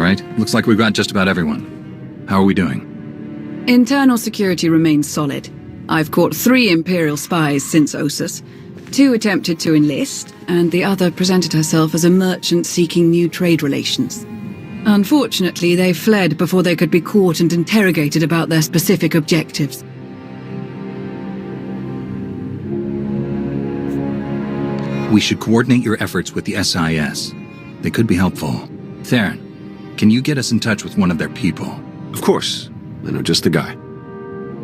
right, looks like we've got just about everyone. How are we doing? Internal security remains solid. I've caught 3 Imperial spies since Ossus. 2 attempted to enlist, and the other presented herself as a merchant seeking new trade relations. Unfortunately, they fled before they could be caught and interrogated about their specific objectives. We should coordinate your efforts with the SIS. They could be helpful. Theron, can you get us in touch with one of their people? Of course. I know just the guy.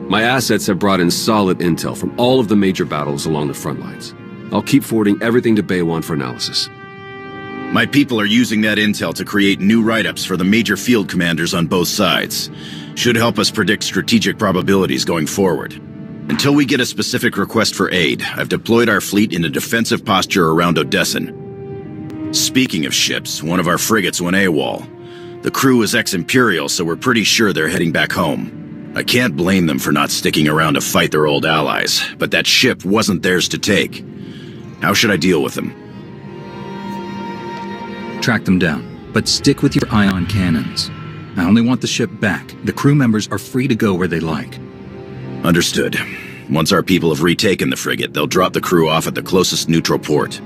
My assets have brought in solid intel from all of the major battles along the front lines. I'll keep forwarding everything to Baywan for analysis. My people are using that intel to create new write-ups for the major field commanders on both sides. Should help us predict strategic probabilities going forward. Until we get a specific request for aid, I've deployed our fleet in a defensive posture around Odessin. Speaking of ships, one of our frigates went AWOL. The crew is ex-Imperial, so we're pretty sure they're heading back home. I can't blame them for not sticking around to fight their old allies, but that ship wasn't theirs to take. How should I deal with them? Track them down, but stick with your ion cannons. I only want the ship back. The crew members are free to go where they like. Understood. Once our people have retaken the frigate, they'll drop the crew off at the closest neutral port.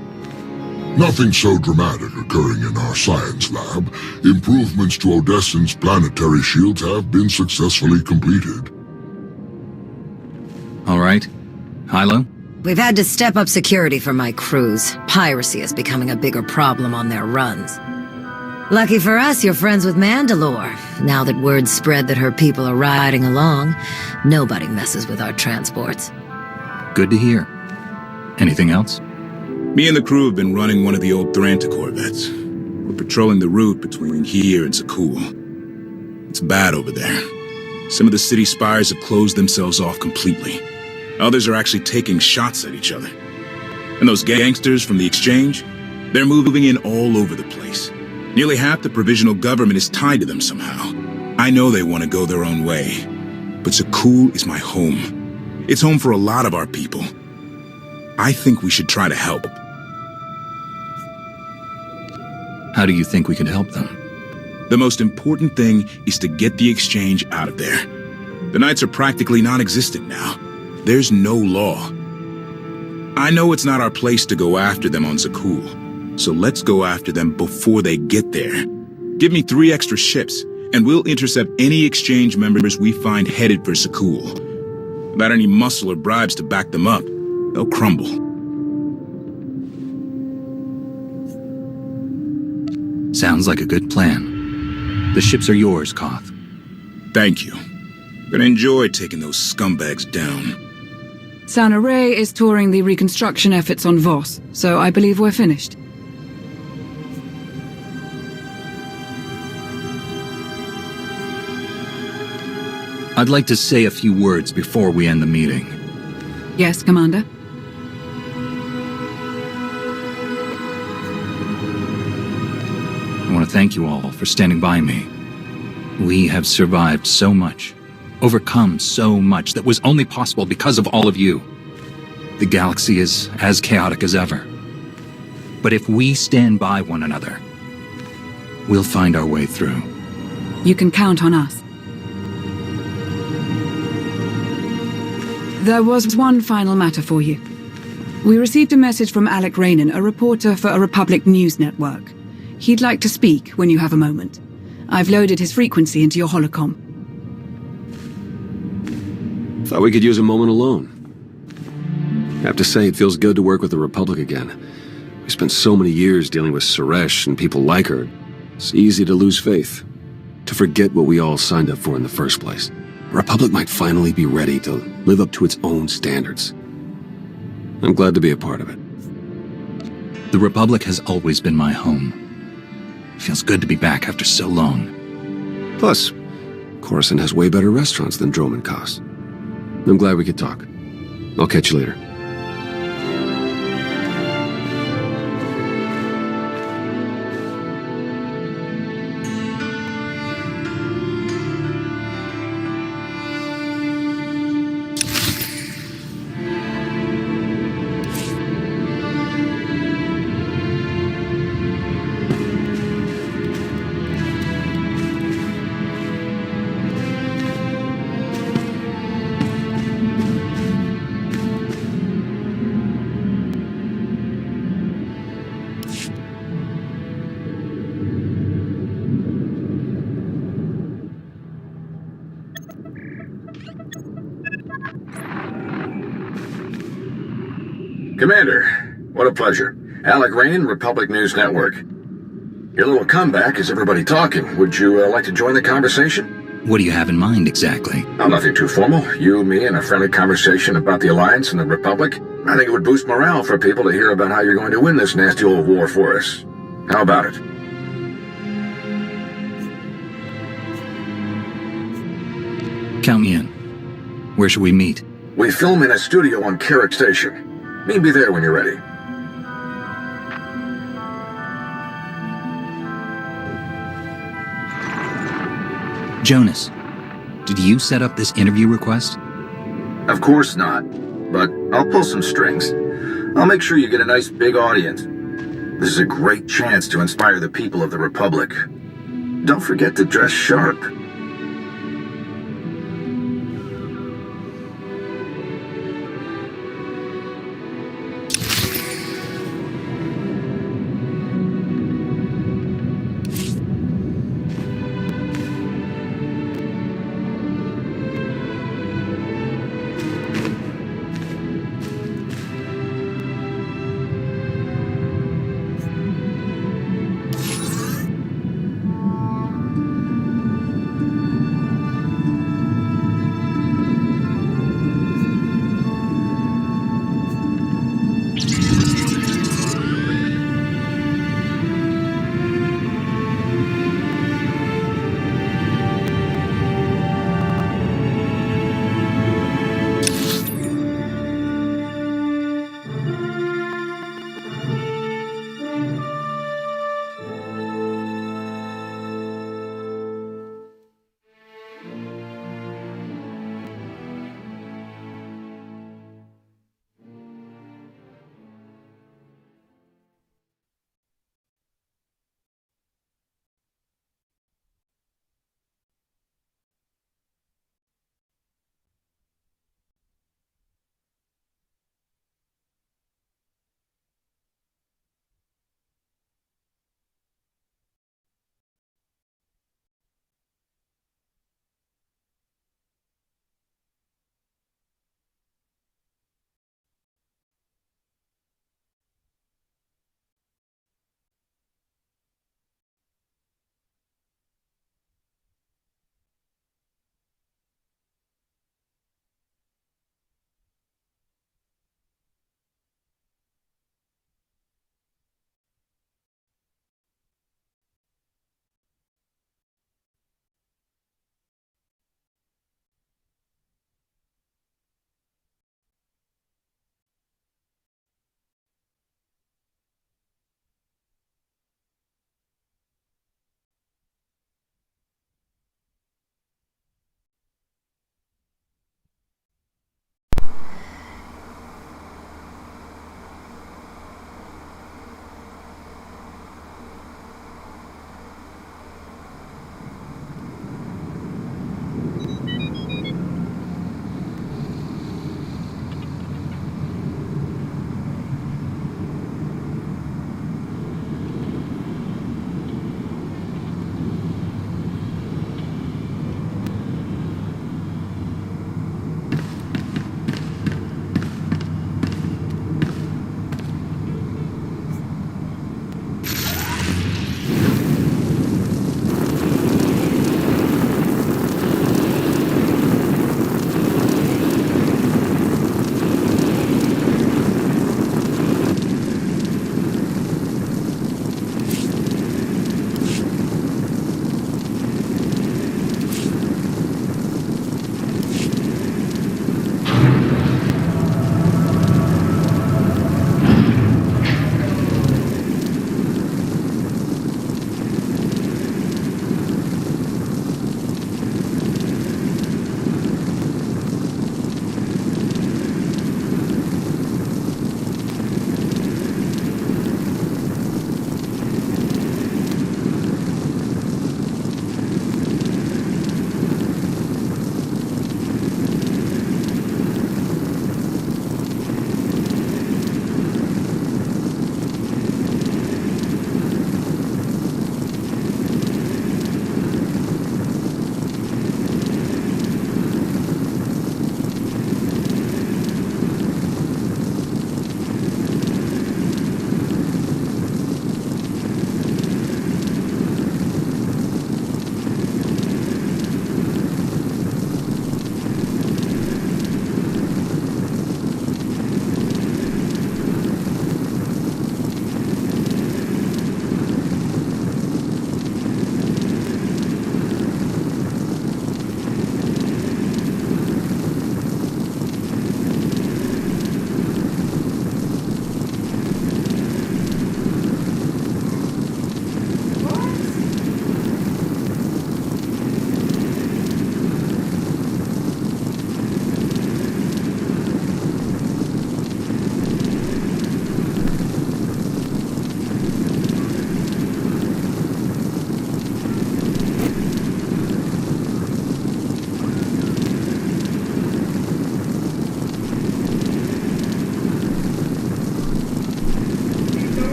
Nothing so dramatic occurring in our science lab. Improvements to Odessin's planetary shields have been successfully completed. All right. Hilo? We've had to step up security for my crews. Piracy is becoming a bigger problem on their runs. Lucky for us, you're friends with Mandalore. Now that word's spread that her people are riding along, nobody messes with our transports. Good to hear. Anything else? Me and the crew have been running one of the old Thranta corvettes. We're patrolling the route between here and Zakul. It's bad over there. Some of the city spires have closed themselves off completely. Others are actually taking shots at each other. And those gangsters from the exchange? They're moving in all over the place. Nearly half the provisional government is tied to them somehow. I know they want to go their own way. But Zakul is my home. It's home for a lot of our people. I think we should try to help. How do you think we could help them? The most important thing is to get the exchange out of there. The Knights are practically non-existent now. There's no law. I know it's not our place to go after them on Zakul, so let's go after them before they get there. Give me 3 extra ships, and we'll intercept any exchange members we find headed for Zakul. Without any muscle or bribes to back them up, they'll crumble. Sounds like a good plan. The ships are yours, Koth. Thank you. Gonna enjoy taking those scumbags down. Sana Ray is touring the reconstruction efforts on Voss, so I believe we're finished. I'd like to say a few words before we end the meeting. Yes, Commander? I want to thank you all for standing by me. We have survived so much, overcome so much that was only possible because of all of you. The galaxy is as chaotic as ever. But if we stand by one another, we'll find our way through. You can count on us. There was one final matter for you. We received a message from Alec Rainan, a reporter for a Republic news network. He'd like to speak when you have a moment. I've loaded his frequency into your holocom. Thought we could use a moment alone. I have to say, it feels good to work with the Republic again. We spent so many years dealing with Suresh and people like her. It's easy to lose faith, to forget what we all signed up for in the first place. The Republic might finally be ready to live up to its own standards. I'm glad to be a part of it. The Republic has always been my home. Feels good to be back after so long. Plus, Coruscant has way better restaurants than Droman Kos. I'm glad we could talk. I'll catch you later. Commander, what a pleasure. Alec Rain, Republic News Network. Your little comeback is everybody talking. Would you like to join the conversation? What do you have in mind exactly? Oh, nothing too formal. You, me, and a friendly conversation about the Alliance and the Republic. I think it would boost morale for people to hear about how you're going to win this nasty old war for us. How about it? Count me in. Where should we meet? We film in a studio on Carrick Station. Meet me there when you're ready. Jonas, did you set up this interview request? Of course not. But I'll pull some strings. I'll make sure you get a nice big audience. This is a great chance to inspire the people of the Republic. Don't forget to dress sharp.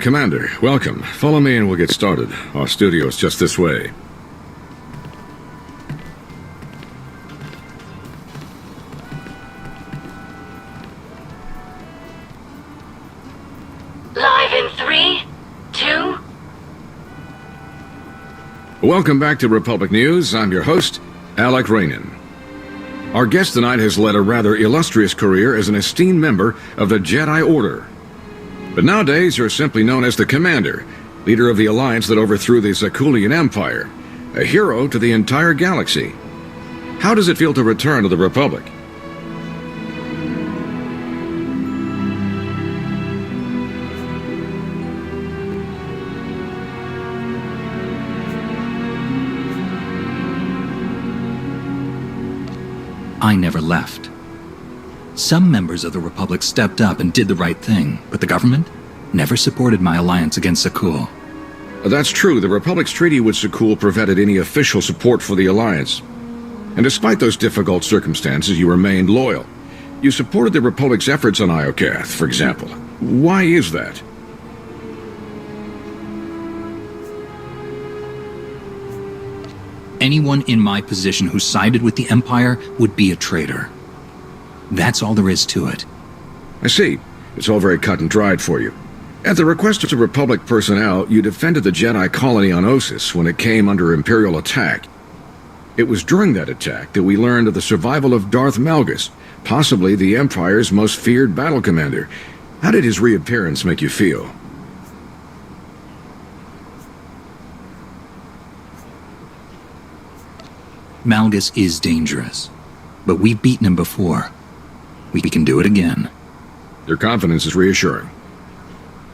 Commander, welcome. Follow me and we'll get started. Our studio's just this way. Live in 3, 2... Welcome back to Republic News. I'm your host, Alec Rainan. Our guest tonight has led a rather illustrious career as an esteemed member of the Jedi Order. But nowadays, you're simply known as the Commander, leader of the alliance that overthrew the Zakulian Empire, a hero to the entire galaxy. How does it feel to return to the Republic? I never left. Some members of the Republic stepped up and did the right thing, but the government never supported my alliance against Zakul. That's true. The Republic's treaty with Zakul prevented any official support for the alliance. And despite those difficult circumstances, you remained loyal. You supported the Republic's efforts on Iokath, for example. Why is that? Anyone in my position who sided with the Empire would be a traitor. That's all there is to it. I see. It's all very cut and dried for you. At the request of the Republic personnel, you defended the Jedi colony on Ossus when it came under Imperial attack. It was during that attack that we learned of the survival of Darth Malgus, possibly the Empire's most feared battle commander. How did his reappearance make you feel? Malgus is dangerous, but we've beaten him before. We can do it again. Your confidence is reassuring.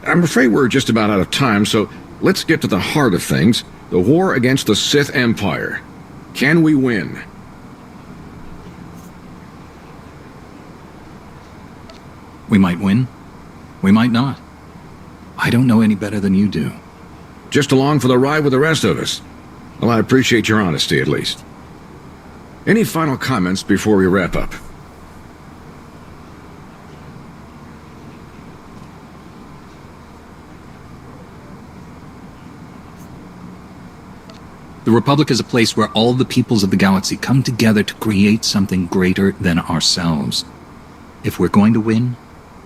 I'm afraid we're just about out of time, so let's get to the heart of things. The war against the Sith Empire. Can we win? We might win. We might not. I don't know any better than you do. Just along for the ride with the rest of us. Well, I appreciate your honesty, at least. Any final comments before we wrap up? The Republic is a place where all the peoples of the galaxy come together to create something greater than ourselves. If we're going to win,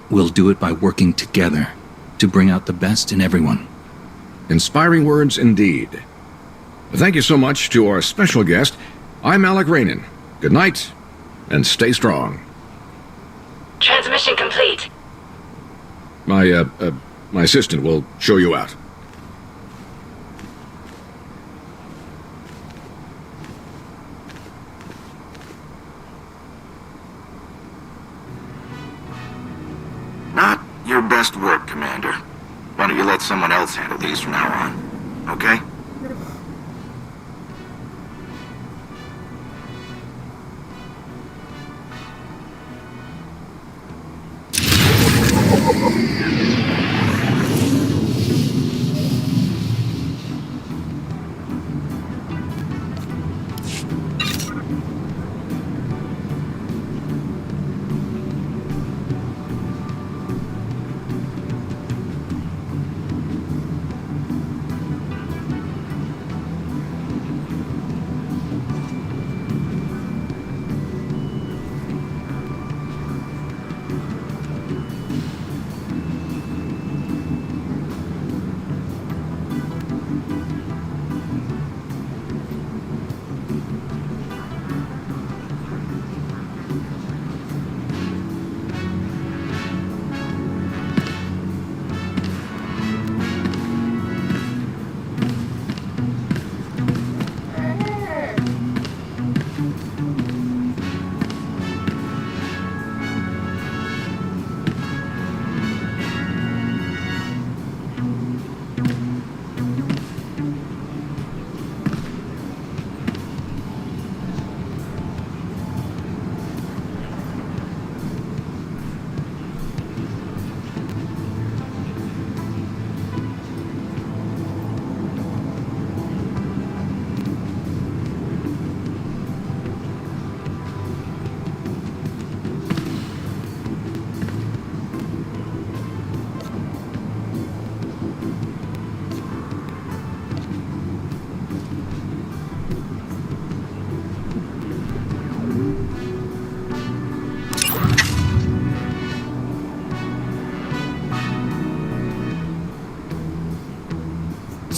we'll do it by working together to bring out the best in everyone. Inspiring words indeed. Thank you so much to our special guest. I'm Alec Rainan. Good night, and stay strong. Transmission complete. My assistant will show you out. Not your best work, Commander. Why don't you let someone else handle these from now on, okay?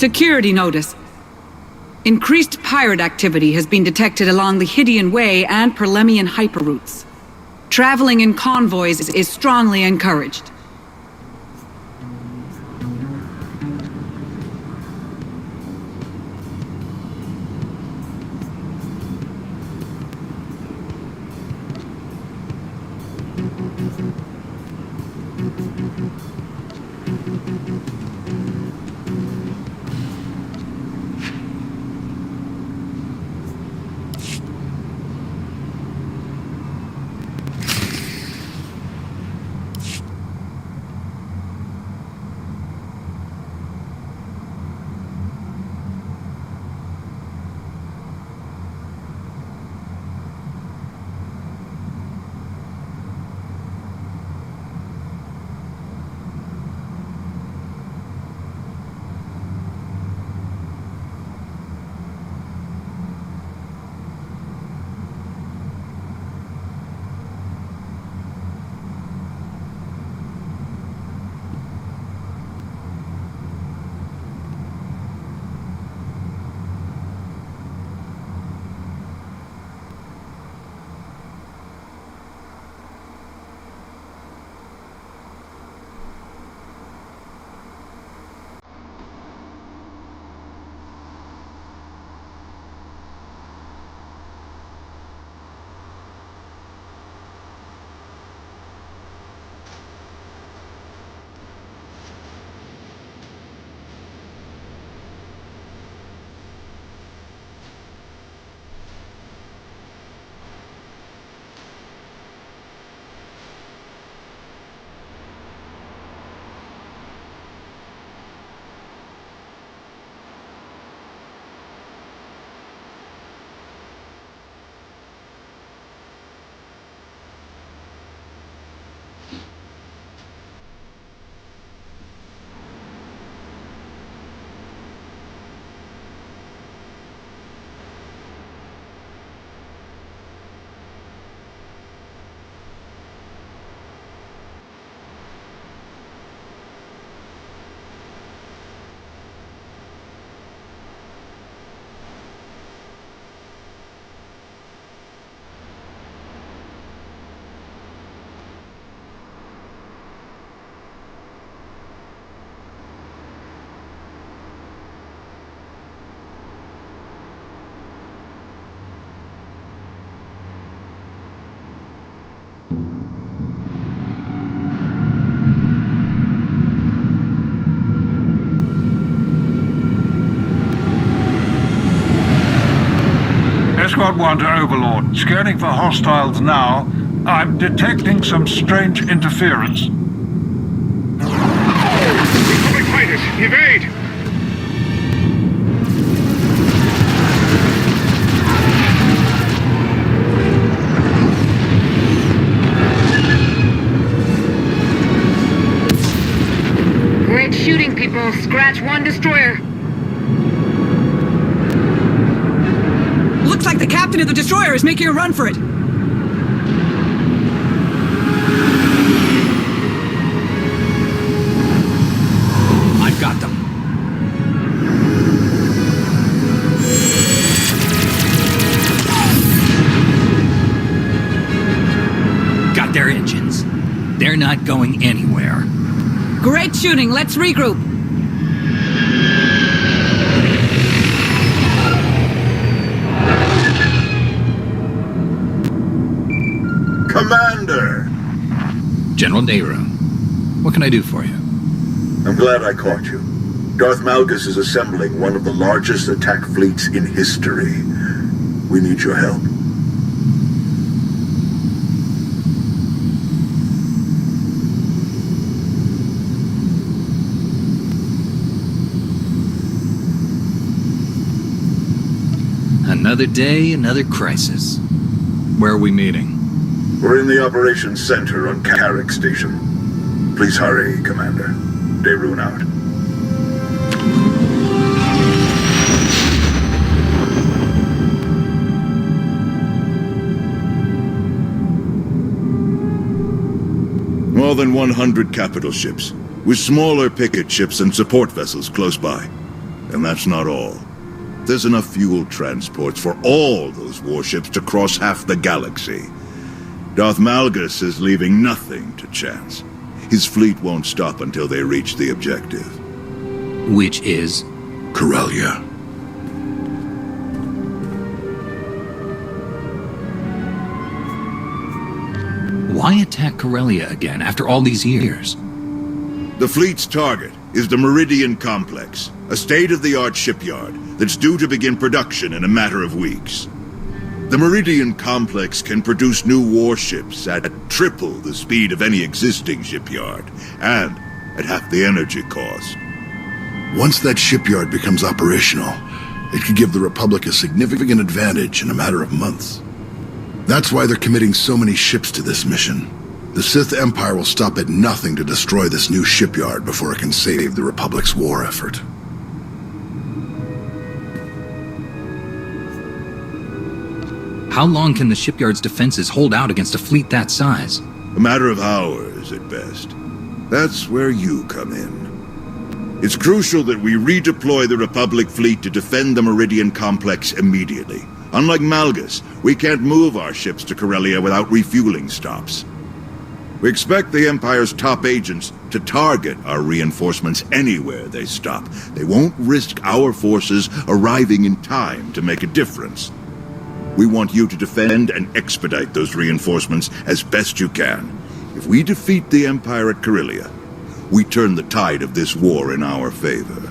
Security notice. Increased pirate activity has been detected along the Hydian Way and Perlemian hyperroutes. Traveling in convoys is strongly encouraged. Escort 1 to Overlord. Scanning for hostiles now. I'm detecting some strange interference. Republic fighters, evade! Great shooting, people. Scratch 1 destroyer. Looks like the captain of the destroyer is making a run for it. I've got them. Got their engines. They're not going anywhere. Great shooting. Let's regroup. Commander! General Nehru, what can I do for you? I'm glad I caught you. Darth Malgus is assembling one of the largest attack fleets in history. We need your help. Another day, another crisis. Where are we meeting? We're in the operations center on Carrick Station. Please hurry, Commander. Daerun out. More than 100 capital ships, with smaller picket ships and support vessels close by. And that's not all. There's enough fuel transports for all those warships to cross half the galaxy. Darth Malgus is leaving nothing to chance. His fleet won't stop until they reach the objective. Which is? Corellia. Why attack Corellia again after all these years? The fleet's target is the Meridian Complex, a state-of-the-art shipyard that's due to begin production in a matter of weeks. The Meridian Complex can produce new warships at triple the speed of any existing shipyard, and at half the energy cost. Once that shipyard becomes operational, it could give the Republic a significant advantage in a matter of months. That's why they're committing so many ships to this mission. The Sith Empire will stop at nothing to destroy this new shipyard before it can save the Republic's war effort. How long can the shipyard's defenses hold out against a fleet that size? A matter of hours at best. That's where you come in. It's crucial that we redeploy the Republic fleet to defend the Meridian Complex immediately. Unlike Malgus, we can't move our ships to Corellia without refueling stops. We expect the Empire's top agents to target our reinforcements anywhere they stop. They won't risk our forces arriving in time to make a difference. We want you to defend and expedite those reinforcements as best you can. If we defeat the Empire at Corellia, we turn the tide of this war in our favor.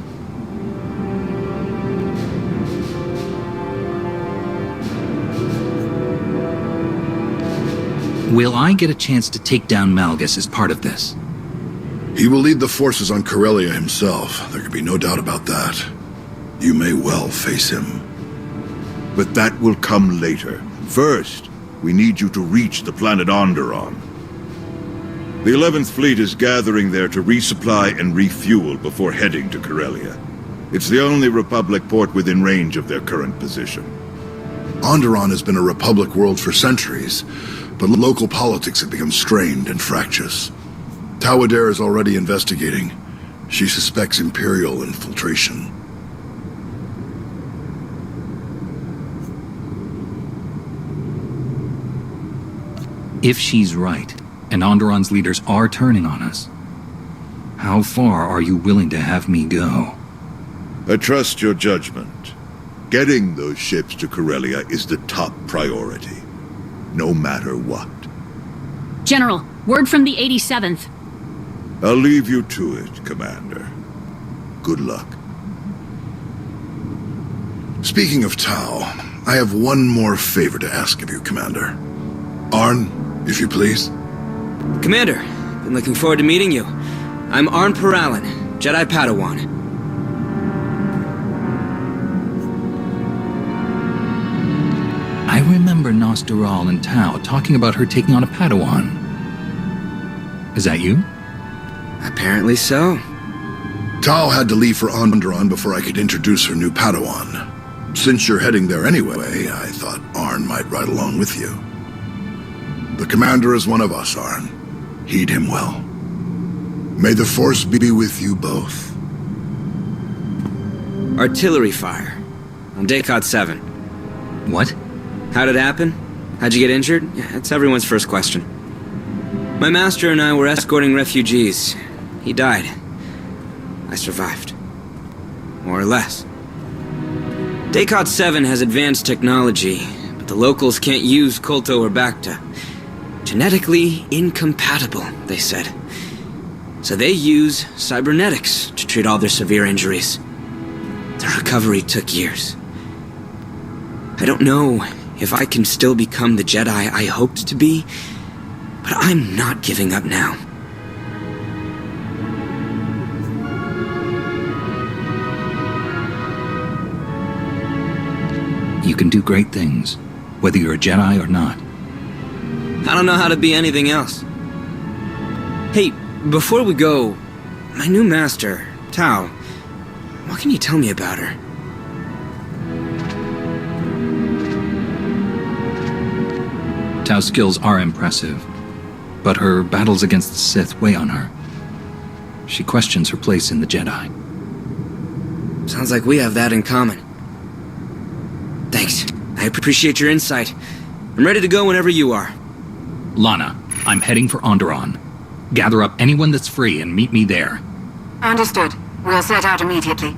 Will I get a chance to take down Malgus as part of this? He will lead the forces on Corellia himself. There can be no doubt about that. You may well face him. But that will come later. First, we need you to reach the planet Onderon. The 11th Fleet is gathering there to resupply and refuel before heading to Corellia. It's the only Republic port within range of their current position. Onderon has been a Republic world for centuries, but local politics have become strained and fractious. Tawadera is already investigating. She suspects Imperial infiltration. If she's right, and Onderon's leaders are turning on us, how far are you willing to have me go? I trust your judgment. Getting those ships to Corellia is the top priority, no matter what. General, word from the 87th. I'll leave you to it, Commander. Good luck. Speaking of Tau, I have one more favor to ask of you, Commander. Arn, if you please. Commander, been looking forward to meeting you. I'm Arn Peralin, Jedi Padawan. I remember Nosteral and Tau talking about her taking on a Padawan. Is that you? Apparently so. Tau had to leave for Onderon before I could introduce her new Padawan. Since you're heading there anyway, I thought Arn might ride along with you. The Commander is one of us, Arn. Heed him well. May the Force be with you both. Artillery fire. On Descartes 7. What? How'd it happen? How'd you get injured? Yeah, it's everyone's first question. My master and I were escorting refugees. He died. I survived. More or less. Descartes 7 has advanced technology, but the locals can't use Kolto or Bacta. Genetically incompatible, they said. So they use cybernetics to treat all their severe injuries. The recovery took years. I don't know if I can still become the Jedi I hoped to be, but I'm not giving up now. You can do great things, whether you're a Jedi or not. I don't know how to be anything else. Hey, before we go, my new master, Tau, what can you tell me about her? Tau's skills are impressive, but her battles against the Sith weigh on her. She questions her place in the Jedi. Sounds like we have that in common. Thanks. I appreciate your insight. I'm ready to go whenever you are. Lana, I'm heading for Onderon. Gather up anyone that's free and meet me there. Understood. We'll set out immediately.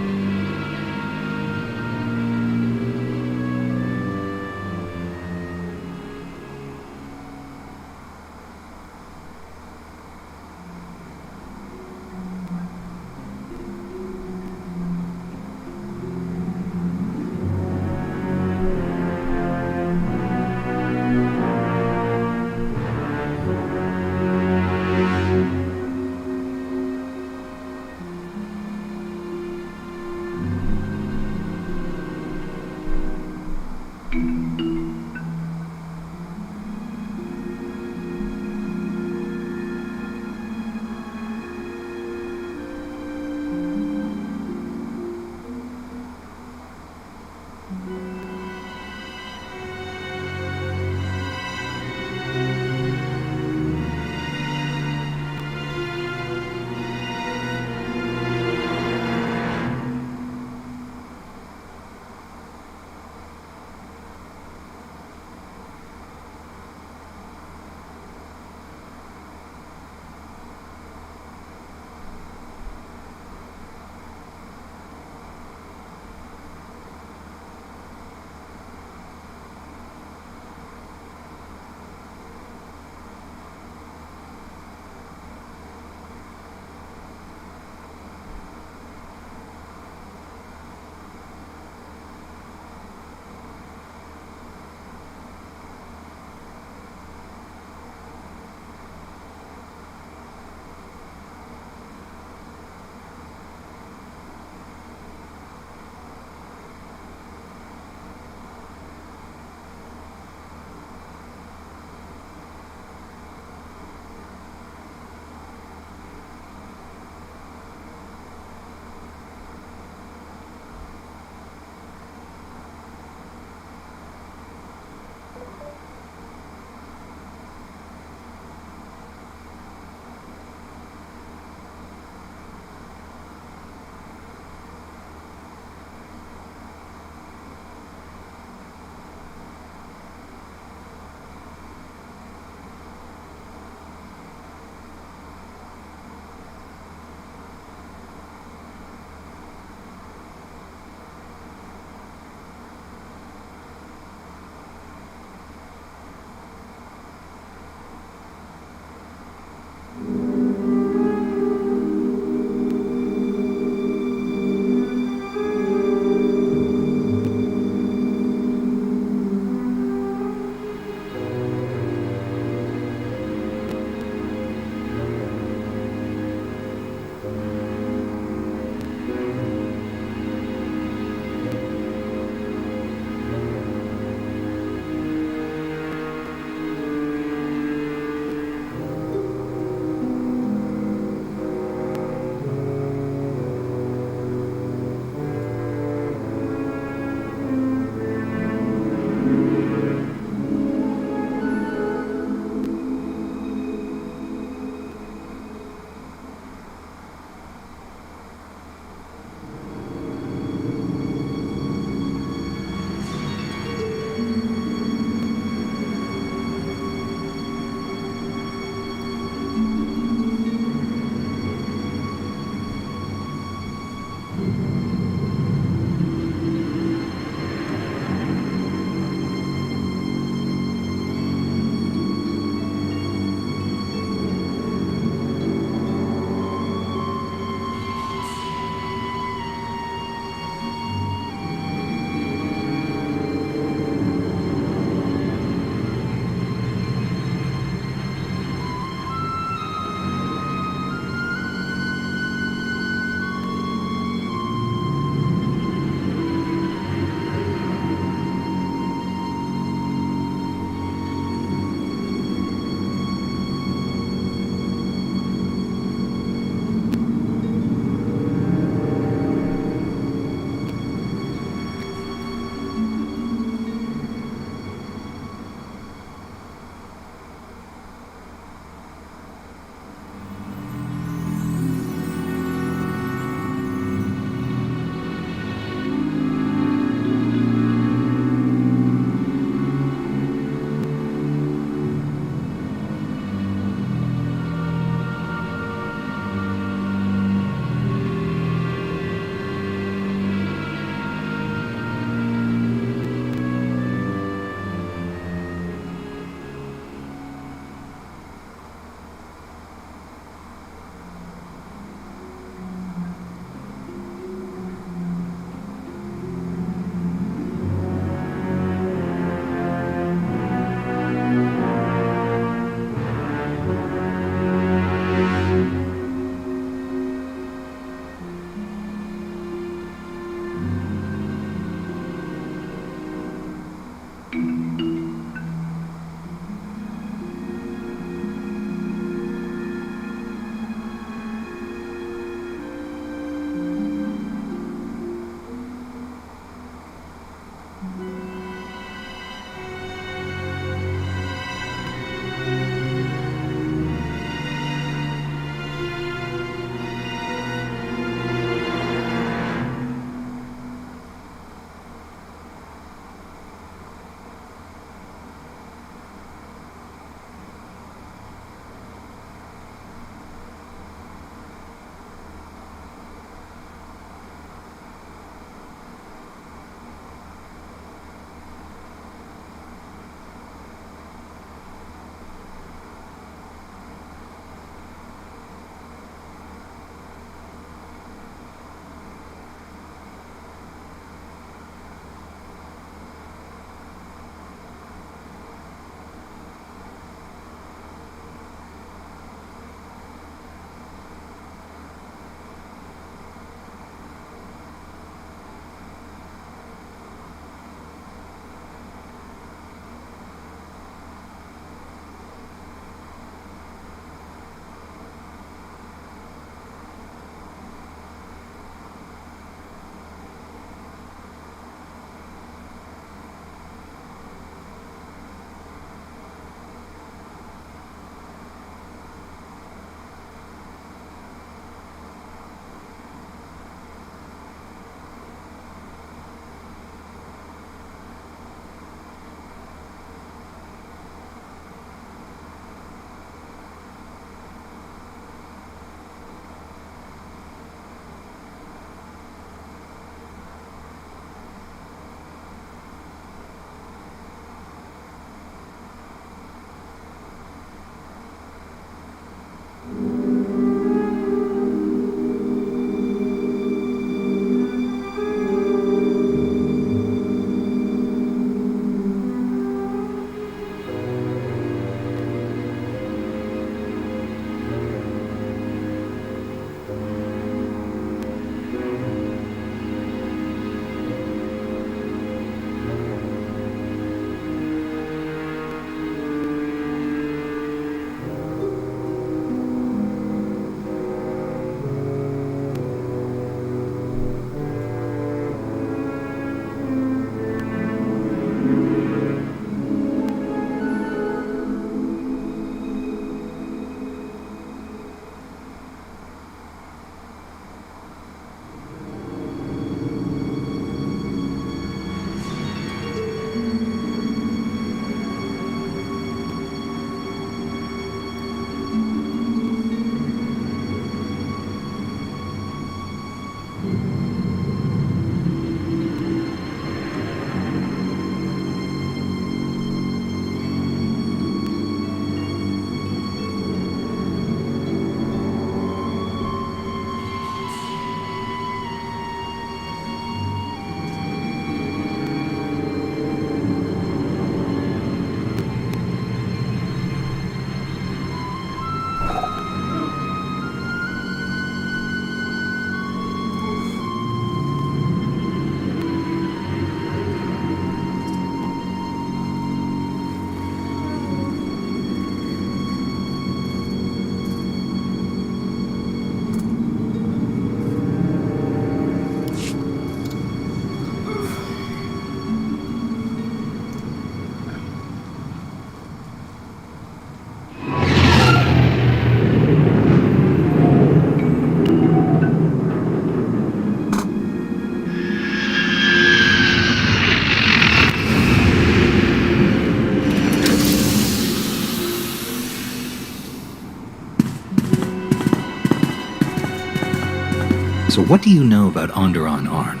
So what do you know about Onderon, Arn?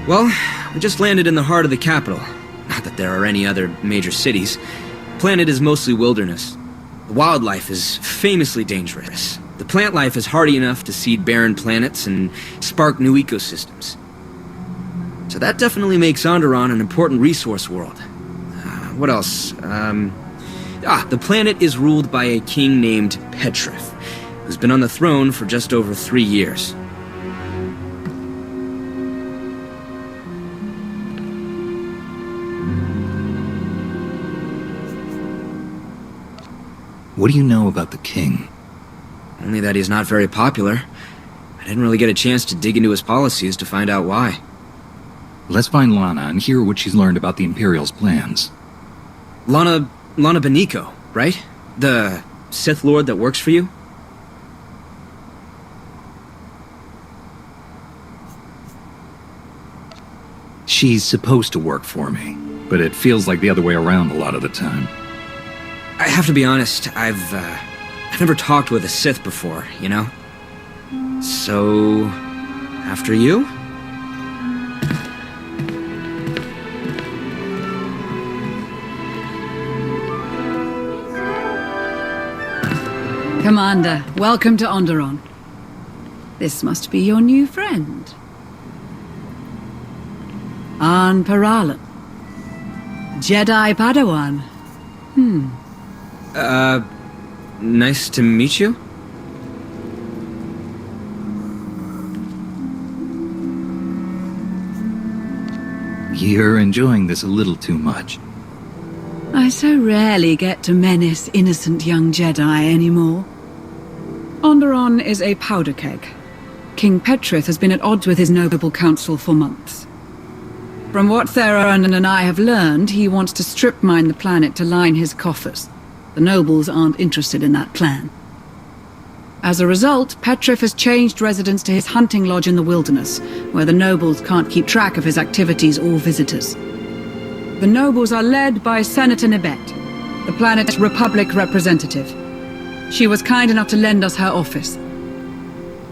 Well, we just landed in the heart of the capital. Not that there are any other major cities. The planet is mostly wilderness. The wildlife is famously dangerous. The plant life is hardy enough to seed barren planets and spark new ecosystems. So that definitely makes Onderon an important resource world. What else? The planet is ruled by a king named Petrif, who's been on the throne for just over 3 years. What do you know about the king? Only that he's not very popular. I didn't really get a chance to dig into his policies to find out why. Let's find Lana and hear what she's learned about the Imperial's plans. Lana Beniko, right? The Sith Lord that works for you? She's supposed to work for me, but it feels like the other way around a lot of the time. I have to be honest, I've never talked with a Sith before, you know? So, after you? Commander, welcome to Onderon. This must be your new friend. Arn Paralan. Jedi Padawan. Nice to meet you? You're enjoying this a little too much. I so rarely get to menace innocent young Jedi anymore. Onderon is a powder keg. King Petrith has been at odds with his noble council for months. From what Theron and I have learned, he wants to strip mine the planet to line his coffers. The nobles aren't interested in that plan. As a result, Petrif has changed residence to his hunting lodge in the wilderness, where the nobles can't keep track of his activities or visitors. The nobles are led by Senator Nibet, the planet's Republic representative. She was kind enough to lend us her office.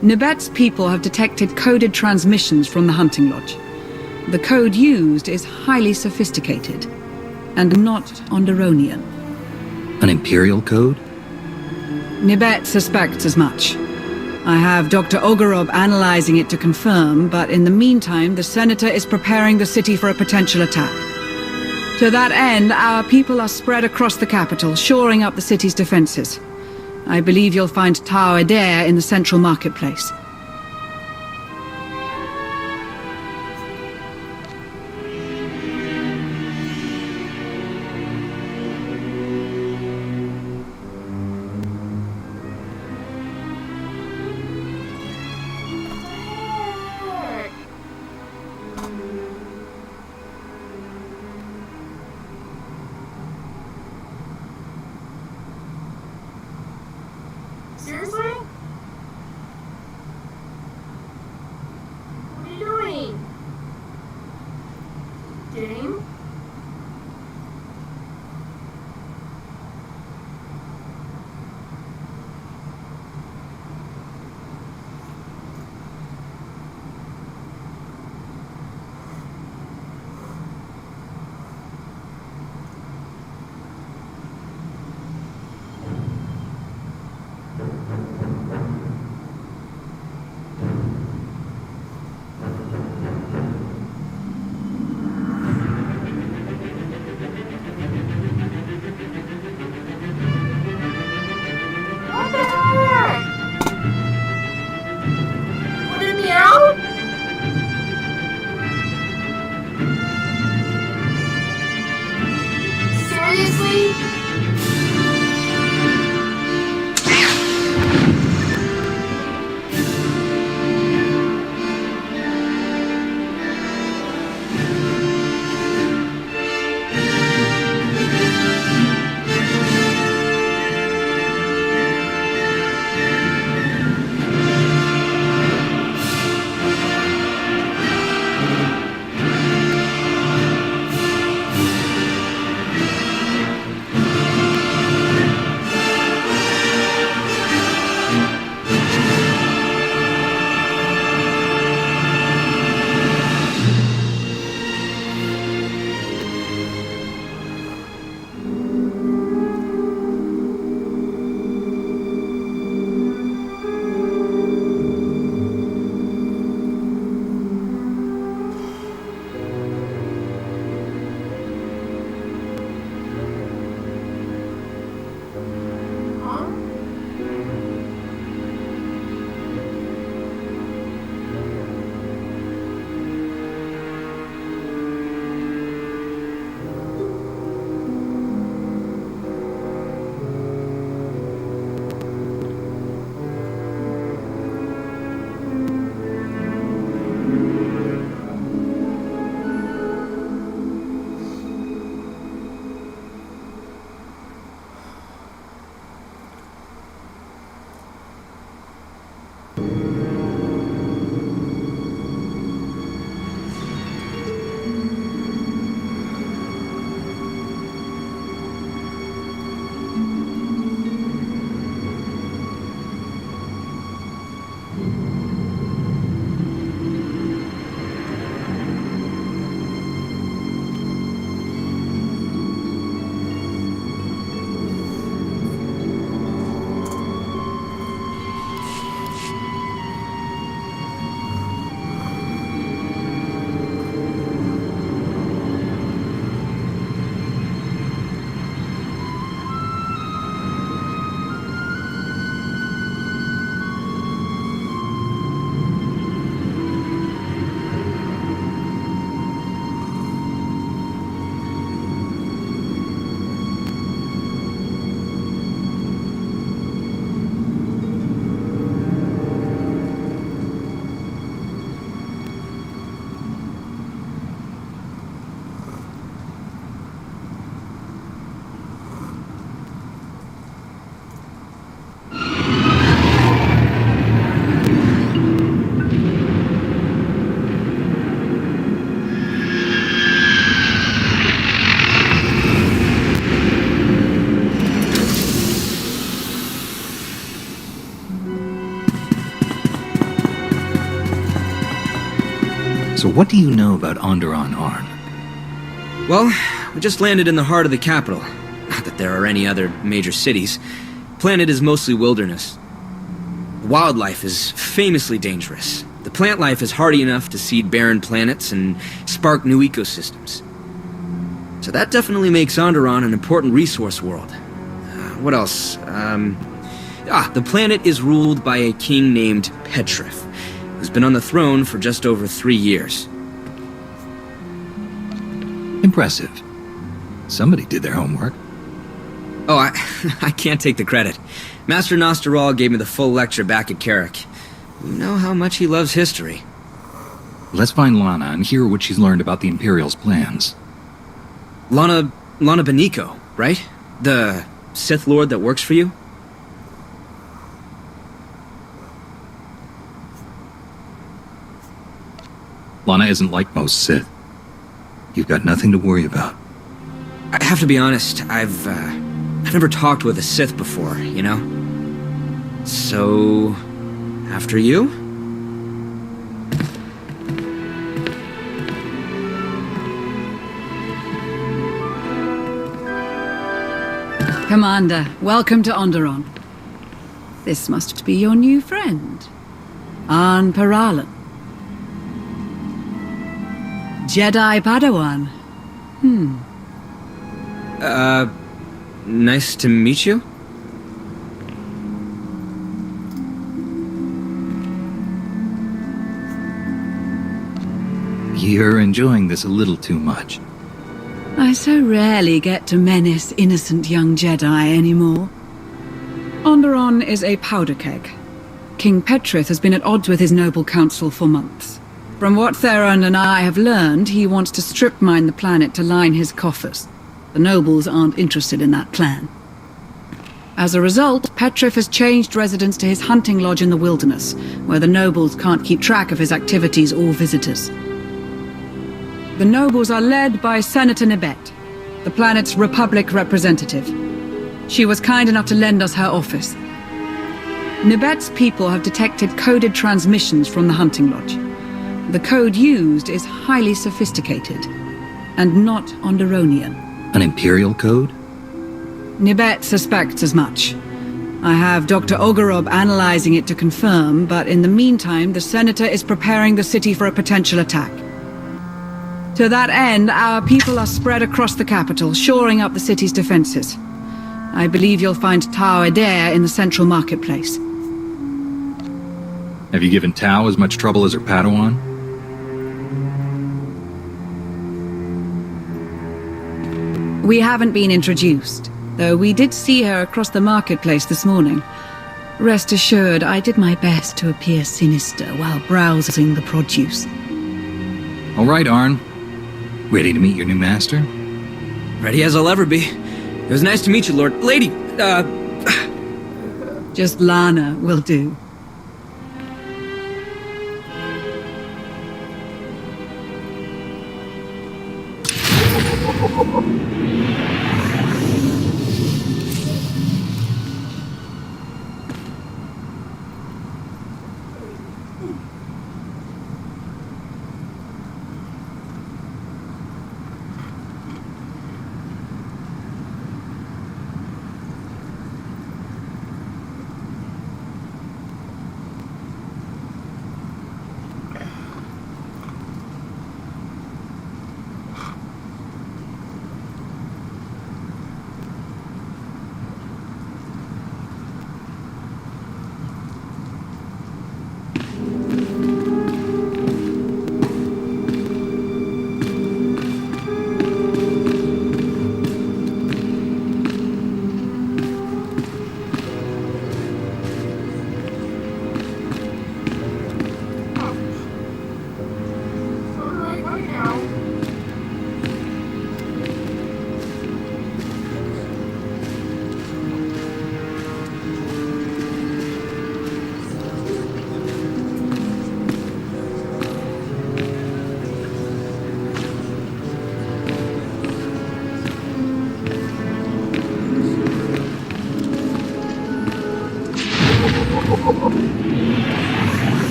Nibet's people have detected coded transmissions from the hunting lodge. The code used is highly sophisticated, and not Onderonian. An Imperial code? Nibet suspects as much. I have Dr. Ogorob analyzing it to confirm, but in the meantime, the Senator is preparing the city for a potential attack. To that end, our people are spread across the capital, shoring up the city's defenses. I believe you'll find Tau Adair in the central marketplace. Seriously? What are you doing? Game? What the heck? Putting me out? Seriously? So what do you know about Onderon, Arn? Well, we just landed in the heart of the capital. Not that there are any other major cities. Planet is mostly wilderness. Wildlife is famously dangerous. The plant life is hardy enough to seed barren planets and spark new ecosystems. So that definitely makes Onderon an important resource world. What else? The planet is ruled by a king named Petrif, who's been on the throne for just over 3 years. Impressive. Somebody did their homework. Oh, I can't take the credit. Master Nosteral gave me the full lecture back at Carrick. You know how much he loves history. Let's find Lana and hear what she's learned about the Imperial's plans. Lana Beniko, right? The Sith Lord that works for you? Lana isn't like most Sith. You've got nothing to worry about. I have to be honest, I've never talked with a Sith before, you know? So, after you? Commander, welcome to Onderon. This must be your new friend, Arn Paralan. Jedi Padawan. Nice to meet you? You're enjoying this a little too much. I so rarely get to menace innocent young Jedi anymore. Onderon is a powder keg. King Petrith has been at odds with his noble council for months. From what Theron and I have learned, he wants to strip mine the planet to line his coffers. The nobles aren't interested in that plan. As a result, Petrif has changed residence to his hunting lodge in the wilderness, where the nobles can't keep track of his activities or visitors. The nobles are led by Senator Nibet, the planet's Republic representative. She was kind enough to lend us her office. Nibet's people have detected coded transmissions from the hunting lodge. The code used is highly sophisticated, and not Onderonian. An Imperial code? Nibet suspects as much. I have Dr. Ogorob analyzing it to confirm, but in the meantime, the Senator is preparing the city for a potential attack. To that end, our people are spread across the capital, shoring up the city's defenses. I believe you'll find Tau Adair in the central marketplace. Have you given Tau as much trouble as her Padawan? We haven't been introduced, though we did see her across the marketplace this morning. Rest assured, I did my best to appear sinister while browsing the produce. All right, Arn. Ready to meet your new master? Ready as I'll ever be. It was nice to meet you, Lord. Lady, Just Lana will do.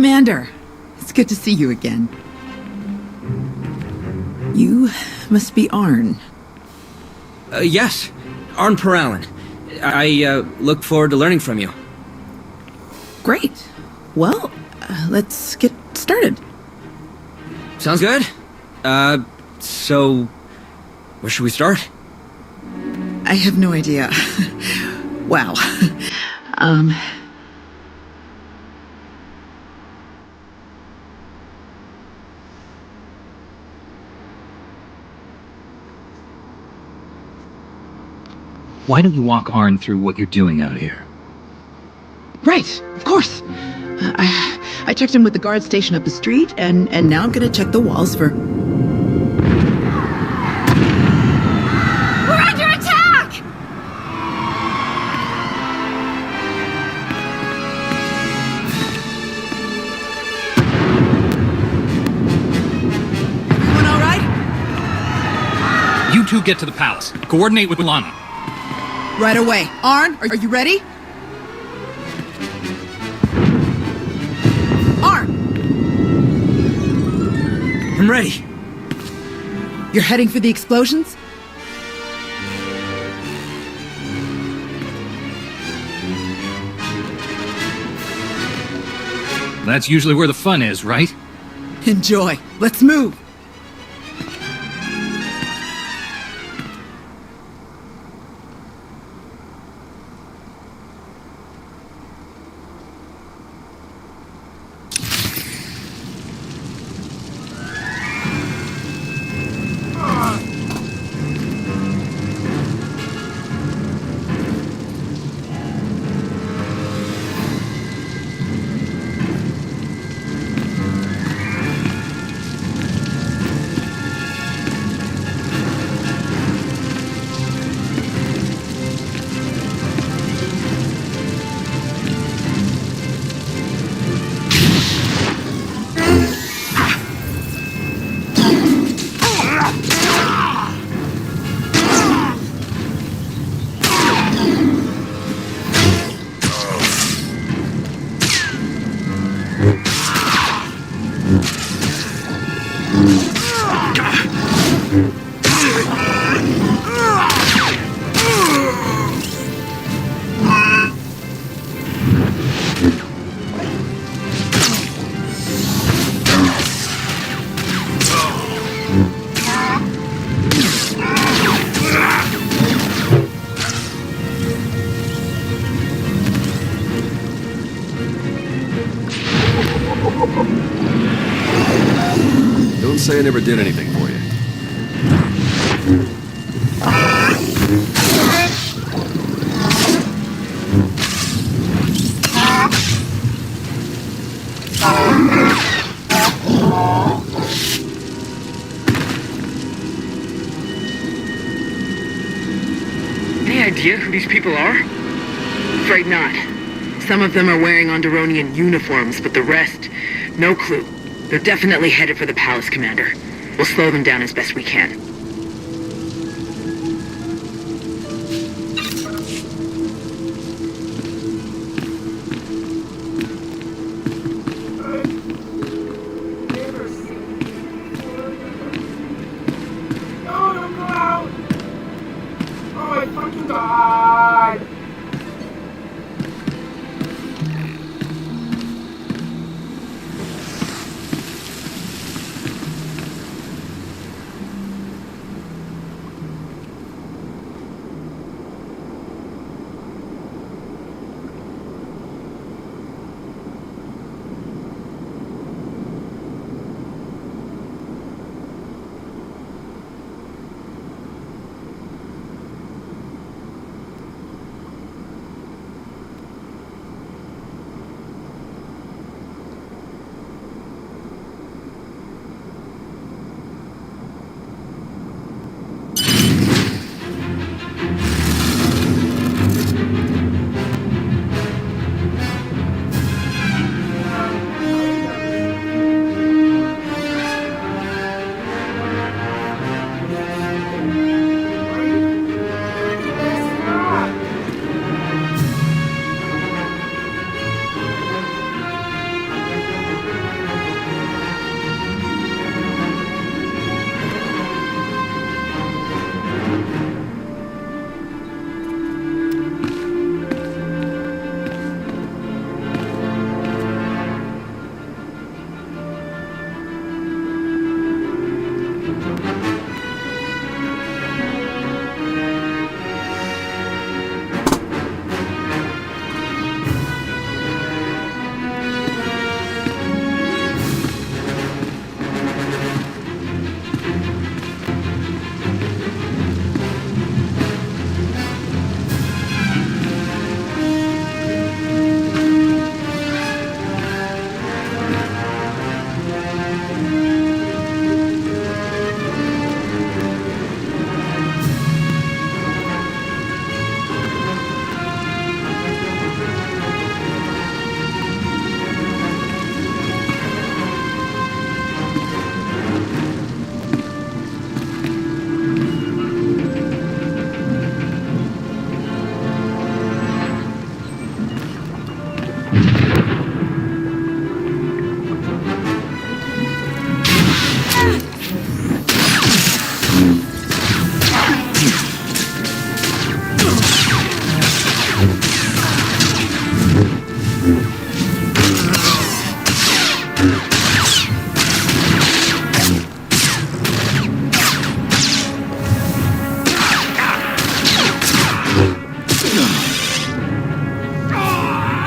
Commander, it's good to see you again. You must be Arn. Yes, Arn Peralin. I look forward to learning from you. Great. Well, let's get started. Sounds good. So, where should we start? I have no idea. Wow. Why don't you walk Arn through what you're doing out here? Right, of course. I checked in with the guard station up the street, and now I'm gonna check the walls for... We're under attack! Everyone all right? You two get to the palace. Coordinate with Lana. Right away. Arn, are you ready? Arn! I'm ready. You're heading for the explosions? That's usually where the fun is, right? Enjoy. Let's move. Don't say I never did anything for you. Any idea who these people are? Afraid not. Some of them are wearing Onderonian uniforms, but the rest, no clue. They're definitely headed for the palace, Commander. We'll slow them down as best we can.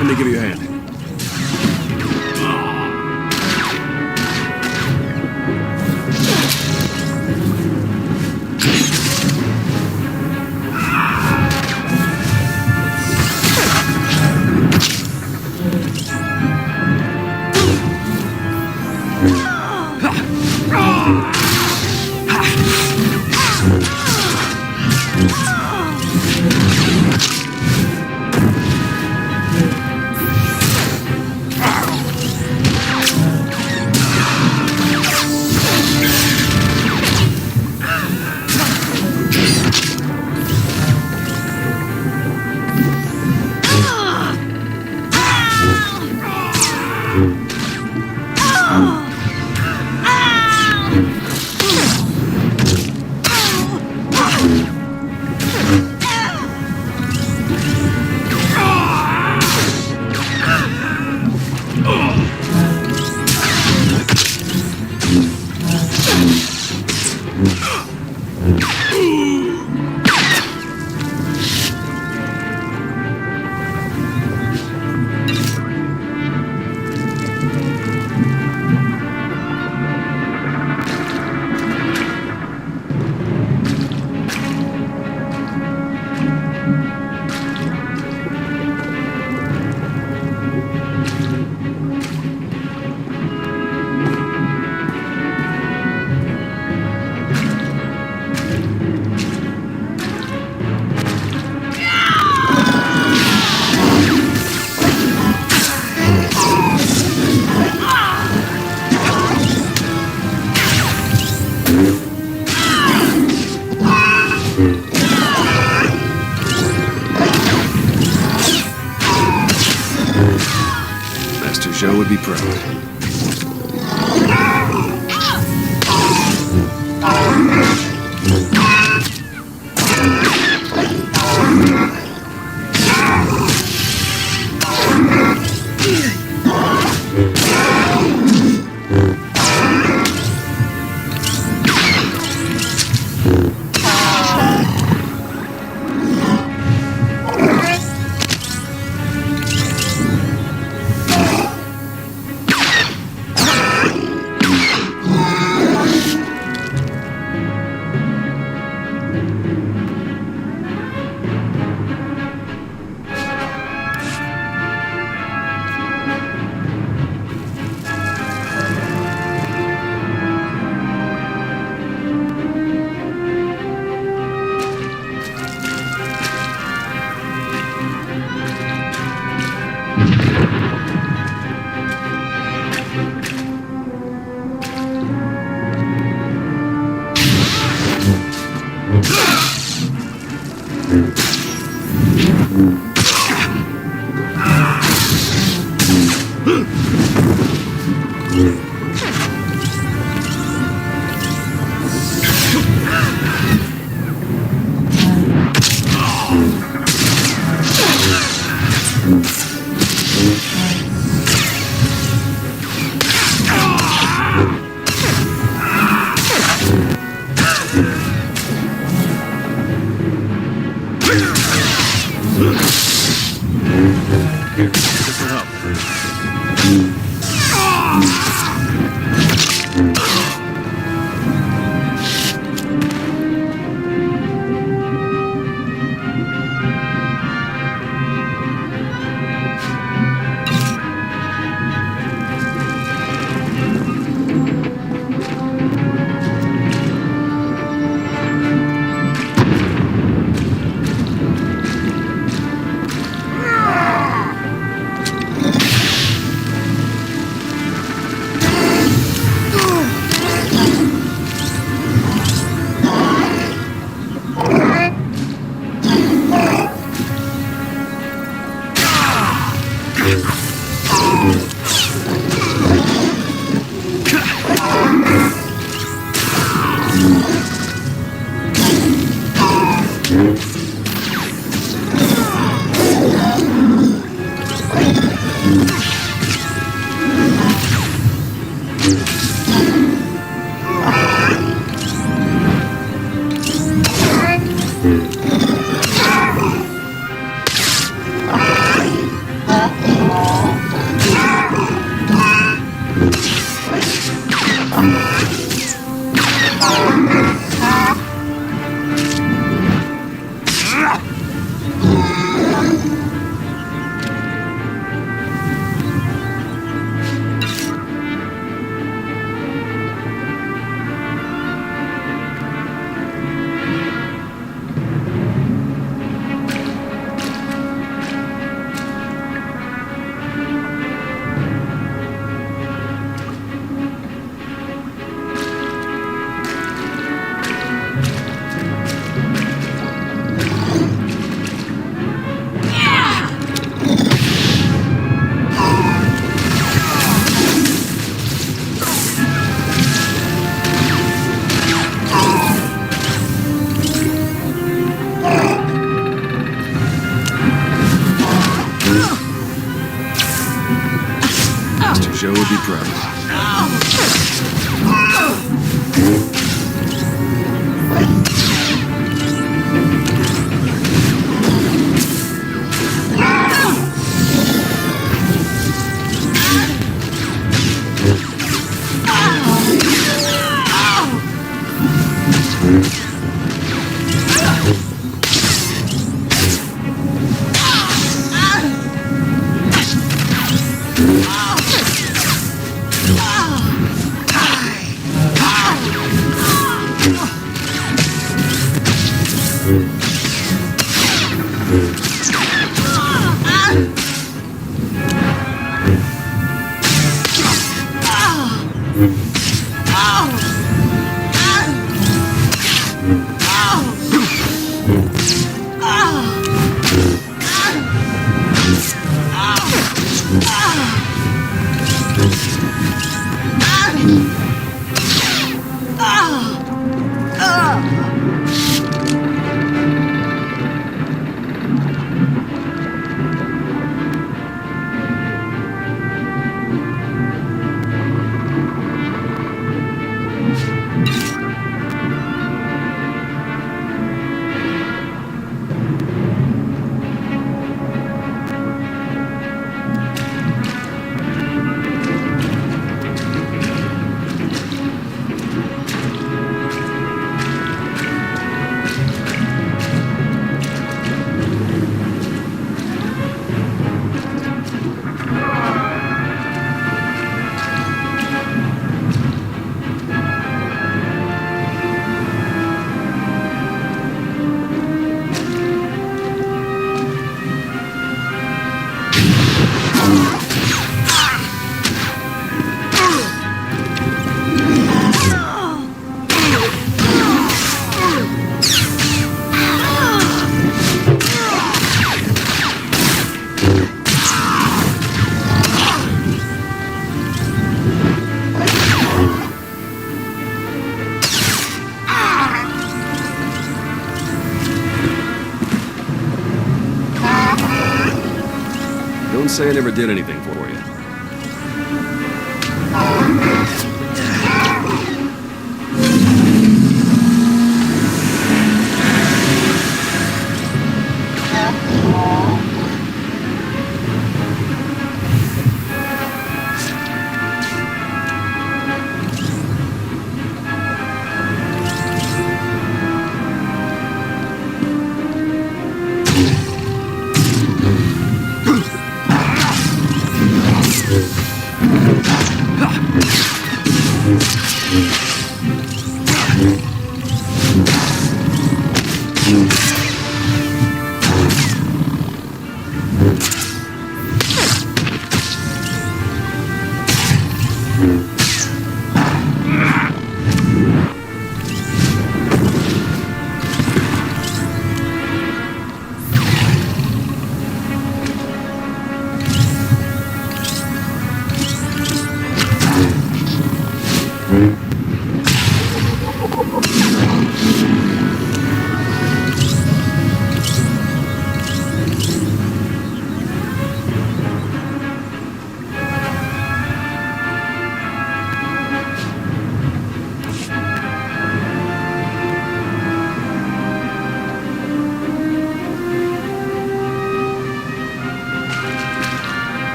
Let me give you a hand. Master Zhou would be proud. Joe would be proud. Don't say I never did anything for you.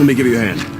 Let me give you a hand.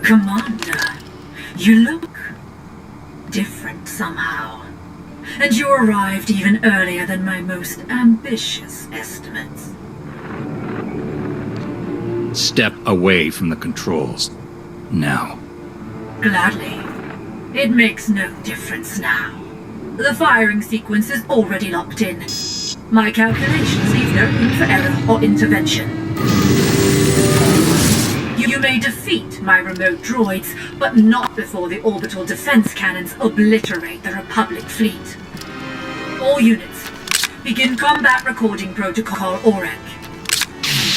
Commander, you look different somehow. And you arrived even earlier than my most ambitious estimates. Step away from the controls. Now. Gladly. It makes no difference now. The firing sequence is already locked in. My calculations leave no room for error or intervention. You may defeat my remote droids, but not before the orbital defense cannons obliterate the Republic fleet. All units, begin combat recording protocol OREC.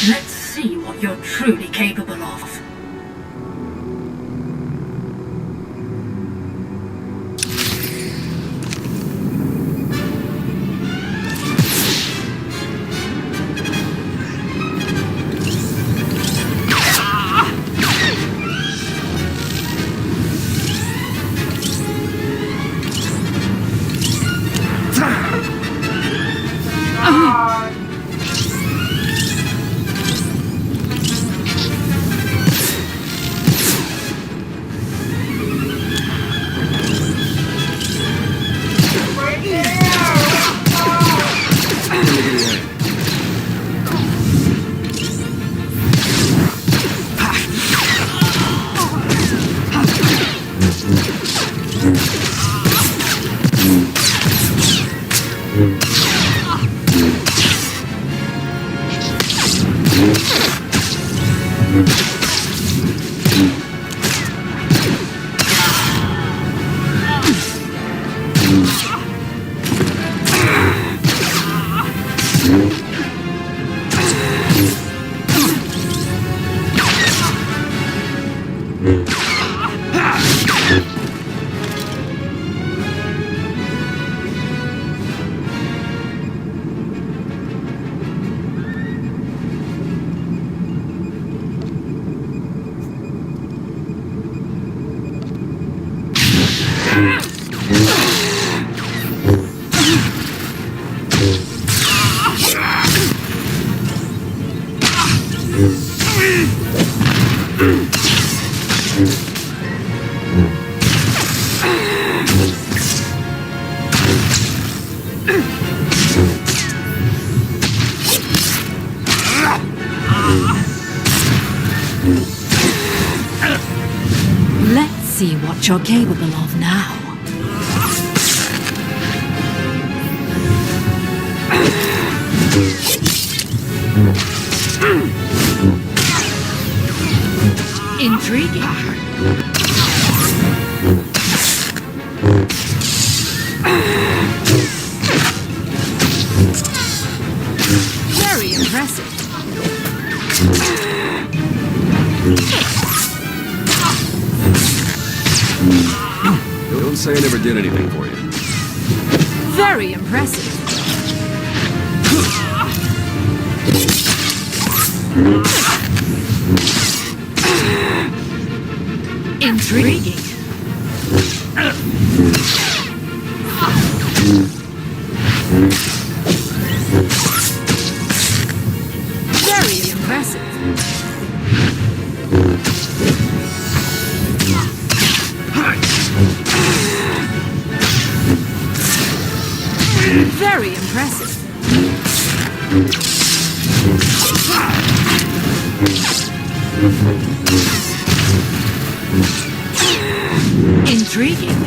Let's see what you're truly capable of. Let's see what you're capable of now. Intriguing. Very impressive. Don't say I never did anything for you. Very impressive. Intriguing. Very impressive. Very impressive. Intriguing.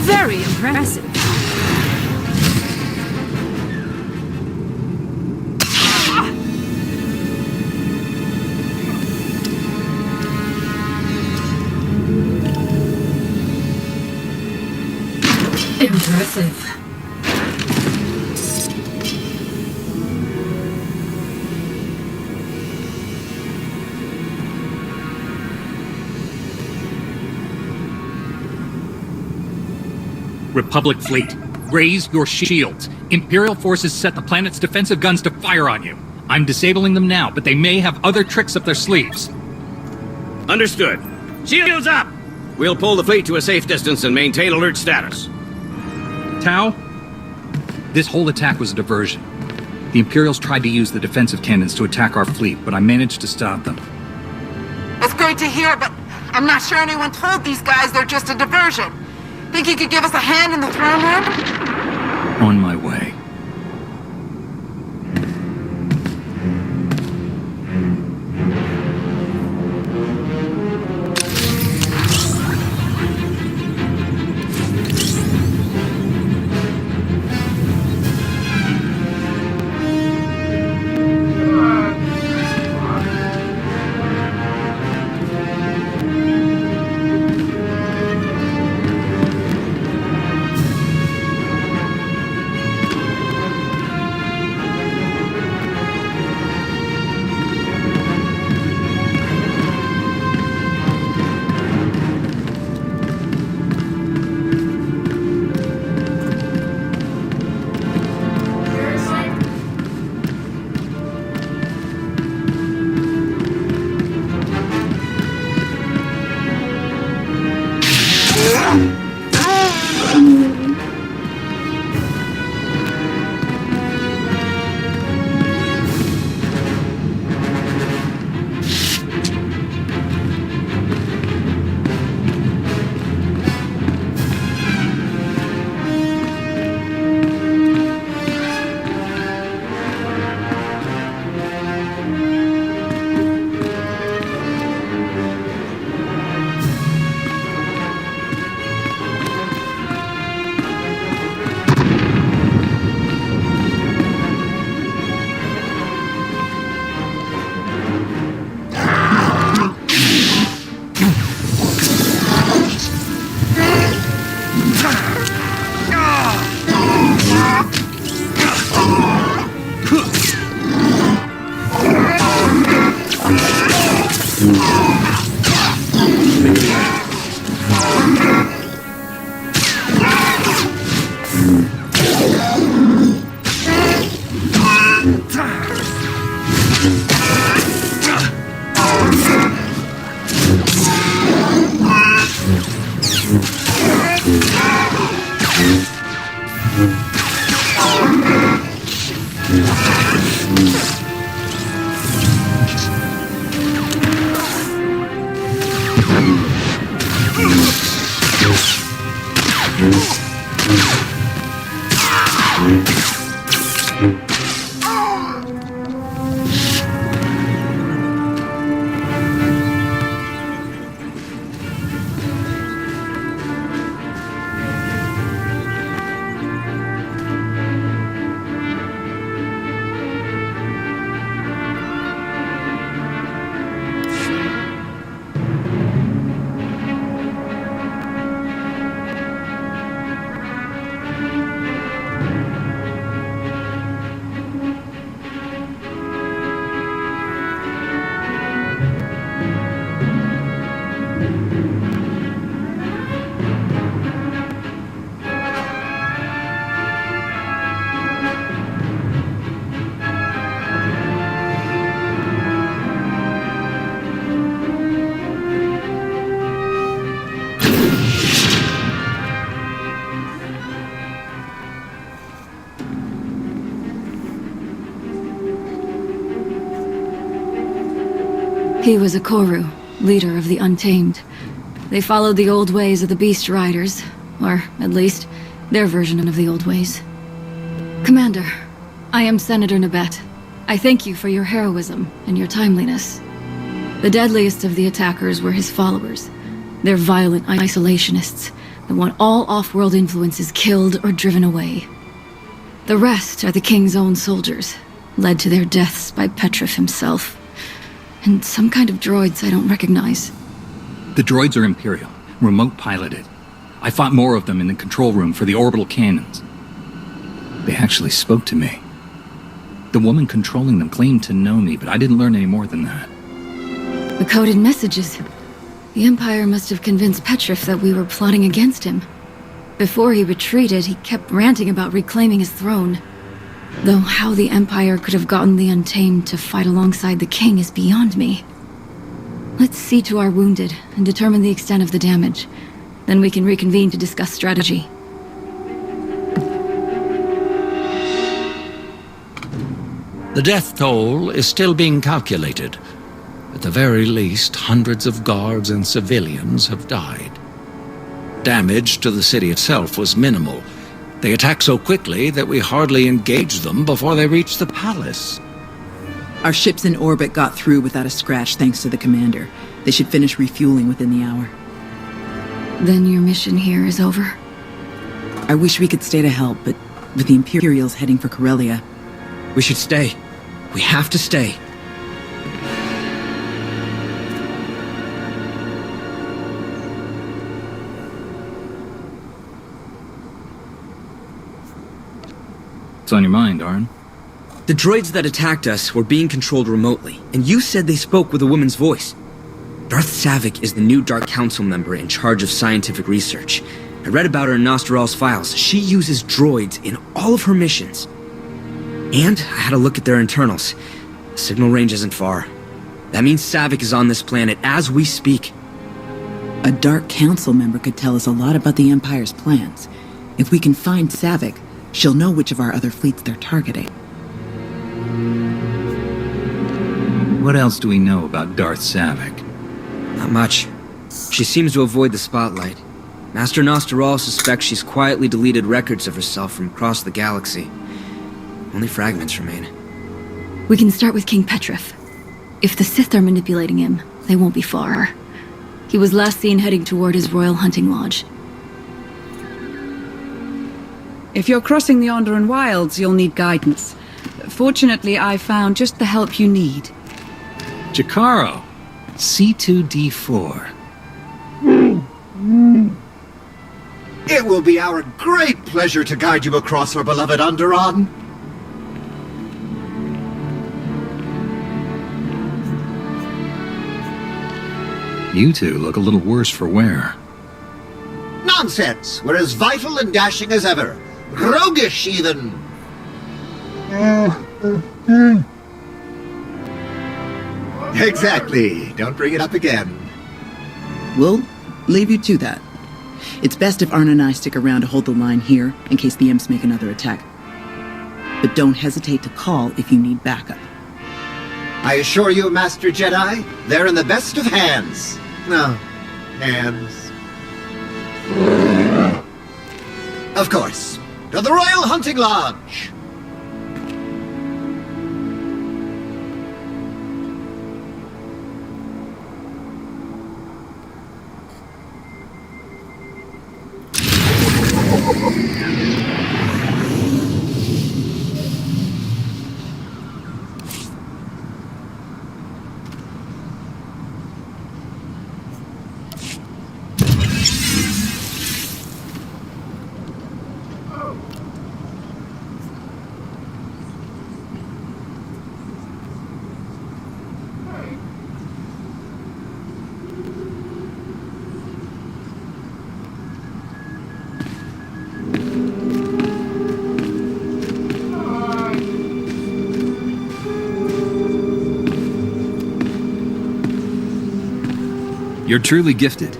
Very impressive. Impressive. Republic fleet, raise your shields. Imperial forces set the planet's defensive guns to fire on you. I'm disabling them now, but they may have other tricks up their sleeves. Understood. Shields up! We'll pull the fleet to a safe distance and maintain alert status. Tau? This whole attack was a diversion. The Imperials tried to use the defensive cannons to attack our fleet, but I managed to stop them. That's great to hear, but I'm not sure anyone told these guys they're just a diversion. Think you could give us a hand in the throne room? On my way. He was a Koru, leader of the Untamed. They followed the old ways of the Beast Riders, or at least, their version of the old ways. Commander, I am Senator Nabet. I thank you for your heroism and your timeliness. The deadliest of the attackers were his followers. They're violent isolationists that want all off-world influences killed or driven away. The rest are the King's own soldiers, led to their deaths by Petrif himself. And some kind of droids I don't recognize. The droids are Imperial, remote piloted. I fought more of them in the control room for the orbital cannons. They actually spoke to me. The woman controlling them claimed to know me, but I didn't learn any more than that. The coded messages. The Empire must have convinced Petrif that we were plotting against him. Before he retreated, he kept ranting about reclaiming his throne. Though how the Empire could have gotten the Untamed to fight alongside the King is beyond me. Let's see to our wounded and determine the extent of the damage. Then we can reconvene to discuss strategy. The death toll is still being calculated. At the very least, hundreds of guards and civilians have died. Damage to the city itself was minimal. They attacked so quickly that we hardly engaged them before they reached the palace. Our ships in orbit got through without a scratch thanks to the commander. They should finish refueling within the hour. Then your mission here is over? I wish we could stay to help, but with the Imperials heading for Corellia... We should stay. We have to stay. What's on your mind, Arn? The droids that attacked us were being controlled remotely, and you said they spoke with a woman's voice. Darth Savik is the new Dark Council member in charge of scientific research. I read about her in Nostral's files. She uses droids in all of her missions. And I had a look at their internals. The signal range isn't far. That means Savik is on this planet as we speak. A Dark Council member could tell us a lot about the Empire's plans. If we can find Savik, she'll know which of our other fleets they're targeting. What else do we know about Darth Savik? Not much. She seems to avoid the spotlight. Master Nostral suspects she's quietly deleted records of herself from across the galaxy. Only fragments remain. We can start with King Petrif. If the Sith are manipulating him, they won't be far. He was last seen heading toward his royal hunting lodge. If you're crossing the Onderan Wilds, you'll need guidance. Fortunately, I found just the help you need. Jakaro, C2D4. It will be our great pleasure to guide you across our beloved Onderan. You two look a little worse for wear. Nonsense! We're as vital and dashing as ever. Roguish, even. Exactly. Don't bring it up again. We'll leave you to that. It's best if Arn and I stick around to hold the line here, in case the Imps make another attack. But don't hesitate to call if you need backup. I assure you, Master Jedi, they're in the best of hands. No, hands. Of course. To the Royal Hunting Lodge! You're truly gifted.